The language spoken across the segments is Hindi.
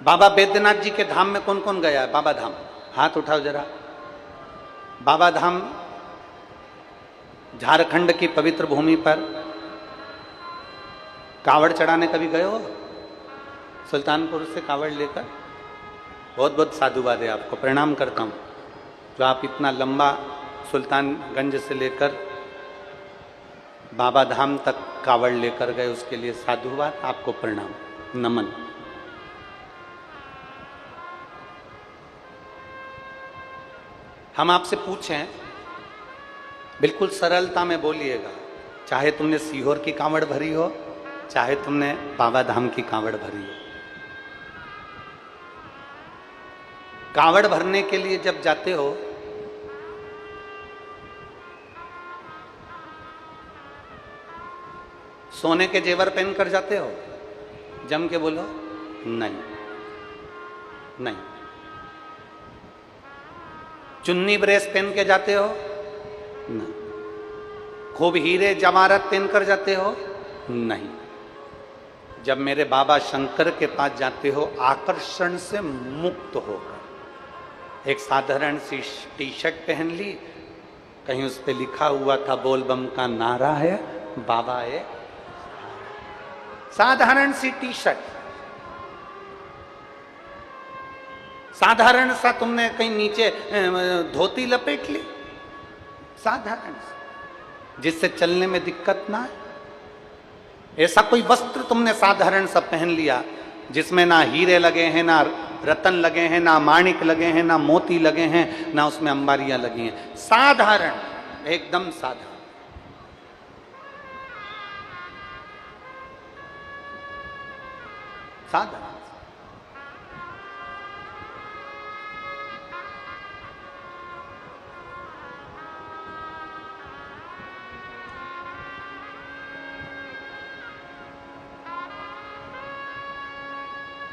बाबा बैद्यनाथ जी के धाम में कौन कौन गया है? बाबा धाम हाथ उठाओ जरा। बाबा धाम झारखंड की पवित्र भूमि पर कावड़ चढ़ाने कभी गए हो? सुल्तानपुर से कावड़ लेकर? बहुत बहुत साधुवाद है आपको, प्रणाम करता हूँ जो आप इतना लंबा सुल्तानगंज से लेकर बाबा धाम तक कावड़ लेकर गए, उसके लिए साधुवाद, आपको प्रणाम, नमन। हम आपसे पूछें, बिल्कुल सरलता में बोलिएगा, चाहे तुमने सीहोर की कांवड़ भरी हो, चाहे तुमने बाबा धाम की कांवड़ भरी हो, कांवड़ भरने के लिए जब जाते हो सोने के जेवर पहन कर जाते हो? जम के बोलो। नहीं नहीं। चुन्नी ब्रेस पहन के जाते हो? नहीं। खूब हीरे जवाहरात पहन कर जाते हो? नहीं। जब मेरे बाबा शंकर के पास जाते हो आकर्षण से मुक्त होकर, एक साधारण सी टी शर्ट पहन ली, कहीं उस पे लिखा हुआ था बोल बम का नारा है, बाबा है, साधारण सी टी शर्ट, साधारण सा तुमने कहीं नीचे धोती लपेट ली, साधारण सा, जिससे चलने में दिक्कत ना है। ऐसा कोई वस्त्र तुमने साधारण सा पहन लिया जिसमें ना हीरे लगे हैं, ना रतन लगे हैं, ना माणिक लगे हैं, ना मोती लगे हैं, ना उसमें अंबारियां लगी हैं, साधारण, एकदम साधारण। साधारण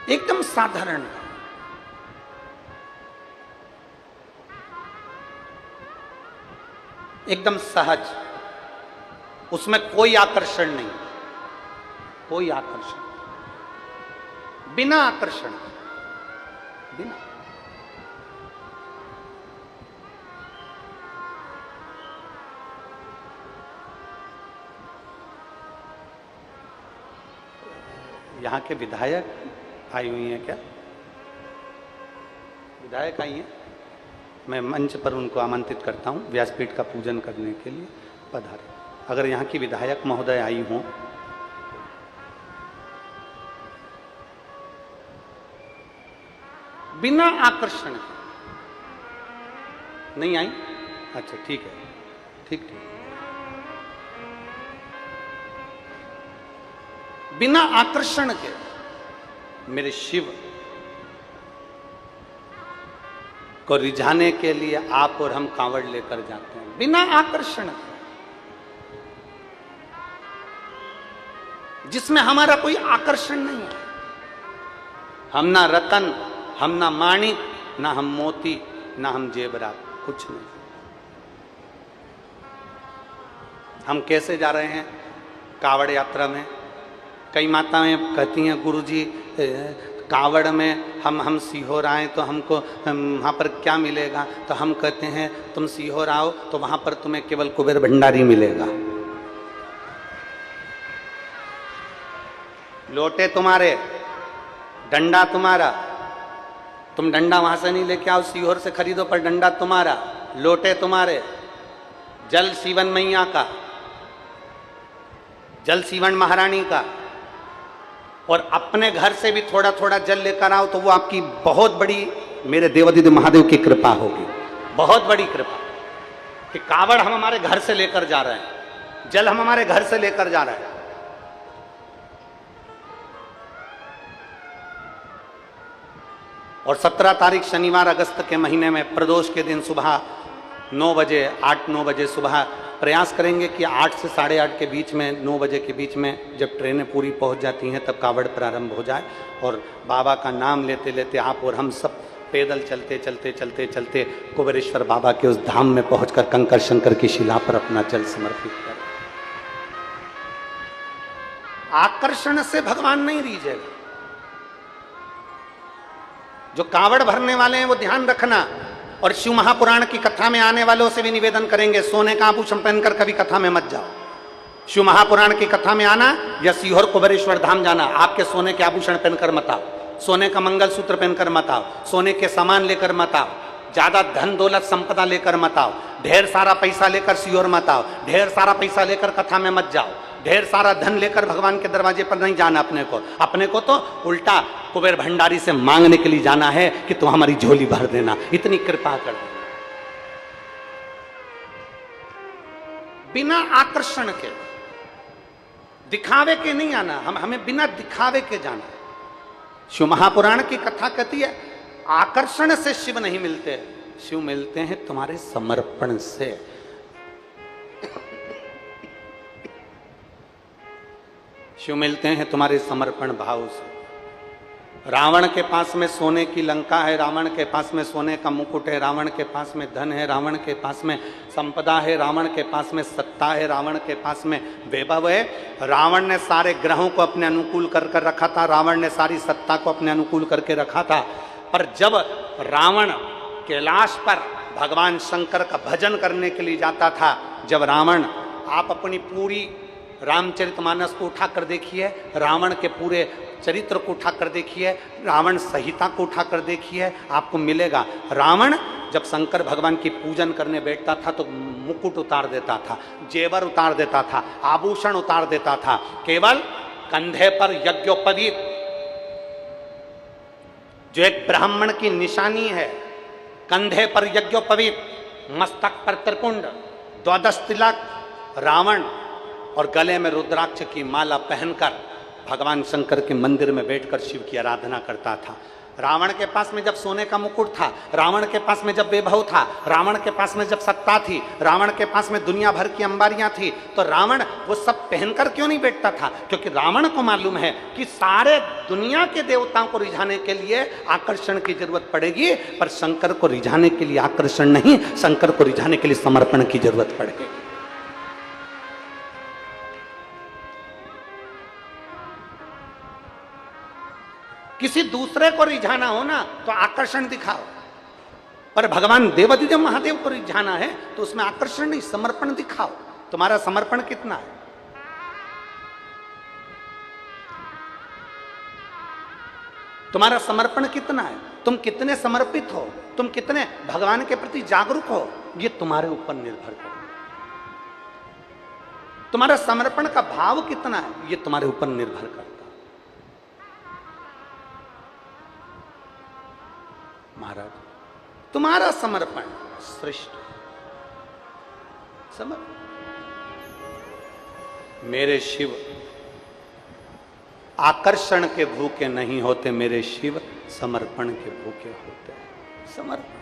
एकदम साधारण, एकदम सहज, उसमें कोई आकर्षण नहीं, कोई आकर्षण, बिना आकर्षण, बिना। यहाँ के विधायक आई हुई हैं क्या? विधायक आई हैं, मैं मंच पर उनको आमंत्रित करता हूँ व्यासपीठ का पूजन करने के लिए, पधारे। अगर यहाँ की विधायक महोदय आई हों, बिना आकर्षण के नहीं आई? अच्छा ठीक है, ठीक ठीक। बिना आकर्षण के मेरे शिव को रिझाने के लिए आप और हम कांवड़ लेकर जाते हैं, बिना आकर्षण के, जिसमें हमारा कोई आकर्षण नहीं है। हम ना रतन, हम ना माणिक, ना हम मोती, ना हम जेवरात, कुछ नहीं। हम कैसे जा रहे हैं कांवड़ यात्रा में? कई माताएं कहती हैं गुरुजी कांवड़ में हम सीहोर आए तो हमको वहाँ पर क्या मिलेगा? तो हम कहते हैं तुम सीहोर आओ तो वहाँ पर तुम्हें केवल कुबेर भंडारी मिलेगा, लोटे तुम्हारे, डंडा तुम्हारा, तुम डंडा वहां से नहीं लेके आओ, सीहोर से खरीदो, पर डंडा तुम्हारा, लोटे तुम्हारे, जल सीवन मैया का, जल सीवन महारानी का, और अपने घर से भी थोड़ा थोड़ा जल लेकर आओ तो वो आपकी बहुत बड़ी, मेरे देवादिदेव महादेव की कृपा होगी, बहुत बड़ी कृपा कि कावड़ हम हमारे घर से लेकर जा रहे हैं, जल हम हमारे घर से लेकर जा रहे हैं। और 17 तारीख शनिवार अगस्त के महीने में प्रदोष के दिन सुबह 9 बजे, 8-9 बजे सुबह प्रयास करेंगे कि 8 से 8:30 के बीच में, 9 बजे के बीच में जब ट्रेनें पूरी पहुंच जाती हैं तब कावड़ प्रारंभ हो जाए, और बाबा का नाम लेते लेते आप और हम सब पैदल चलते चलते चलते चलते कुबेरेश्वर बाबा के उस धाम में पहुंचकर कंकर शंकर की शिला पर अपना जल समर्पित करें। आकर्षण से भगवान नहीं रीझेगा, जो कावड़ भरने वाले हैं वो ध्यान रखना, और शिव महापुराण की कथा में आने वालों से भी निवेदन करेंगे, सोने का आभूषण पहनकर कभी कथा में मत जाओ। शिव महापुराण की कथा में आना या सीहोर कुबेरेश्वर धाम जाना, आपके सोने के आभूषण पहनकर मत आओ, सोने का मंगलसूत्र पहनकर मत आओ, सोने के सामान लेकर मत आओ, ज्यादा धन दौलत संपदा लेकर मत आओ, ढेर सारा पैसा लेकर सीहोर मत आओ, ढेर सारा पैसा लेकर कथा में मत जाओ, ढेर सारा धन लेकर भगवान के दरवाजे पर नहीं जाना। अपने को तो उल्टा कुबेर भंडारी से मांगने के लिए जाना है कि तुम हमारी झोली भर देना, इतनी कृपा कर देना। बिना आकर्षण के, दिखावे के नहीं आना, हमें बिना दिखावे के जाना है। शिव महापुराण की कथा कहती है आकर्षण से शिव नहीं मिलते, शिव मिलते हैं तुम्हारे समर्पण से। शिव मिलते हैं तुम्हारे समर्पण भाव से। रावण के पास में सोने की लंका है, रावण के पास में सोने का मुकुट है, रावण के पास में धन है, रावण के पास में संपदा है, रावण के पास में सत्ता है, रावण के पास में वैभव है। रावण ने सारे ग्रहों को अपने अनुकूल कर रखा था, रावण ने सारी सत्ता को अपने अनुकूल करके रखा था। पर जब रावण कैलाश पर भगवान शंकर का भजन करने के लिए जाता था, जब रावण, आप अपनी पूरी रामचरितमानस को उठाकर देखिए, रावण के पूरे चरित्र को उठाकर देखिए, रावण संहिता को उठाकर देखिए, आपको मिलेगा रावण जब शंकर भगवान की पूजन करने बैठता था तो मुकुट उतार देता था, जेवर उतार देता था, आभूषण उतार देता था, केवल कंधे पर यज्ञोपवीत जो एक ब्राह्मण की निशानी है, कंधे पर यज्ञोपवीत, मस्तक पर त्रिपुंड, द्वादश तिलक रावण, और गले में रुद्राक्ष की माला पहनकर भगवान शंकर के मंदिर में बैठकर शिव की आराधना करता था। रावण के पास में जब सोने का मुकुट था, रावण के पास में जब वैभव था, रावण के पास में जब सत्ता थी, रावण के पास में दुनिया भर की अंबारियां थी, तो रावण वो सब पहनकर क्यों नहीं बैठता था? क्योंकि रावण को मालूम है कि सारे दुनिया के देवताओं को रिझाने के लिए आकर्षण की जरूरत पड़ेगी, पर शंकर को रिझाने के लिए आकर्षण नहीं, शंकर को रिझाने के लिए समर्पण की जरूरत पड़ेगी। किसी दूसरे को रिझाना हो ना तो आकर्षण दिखाओ, पर भगवान देवाधिदेव महादेव को रिझाना है तो उसमें आकर्षण नहीं, समर्पण दिखाओ। तुम्हारा समर्पण कितना है? तुम्हारा समर्पण कितना है? तुम कितने समर्पित हो, तुम कितने भगवान के प्रति जागरूक हो, ये तुम्हारे ऊपर निर्भर करता है। तुम्हारा समर्पण का भाव कितना है, ये तुम्हारे ऊपर निर्भर करता है। महाराज, तुम्हारा समर्पण श्रेष्ठ समर्पण। मेरे शिव आकर्षण के भूखे नहीं होते, मेरे शिव समर्पण के भूखे होते हैं। समर्पण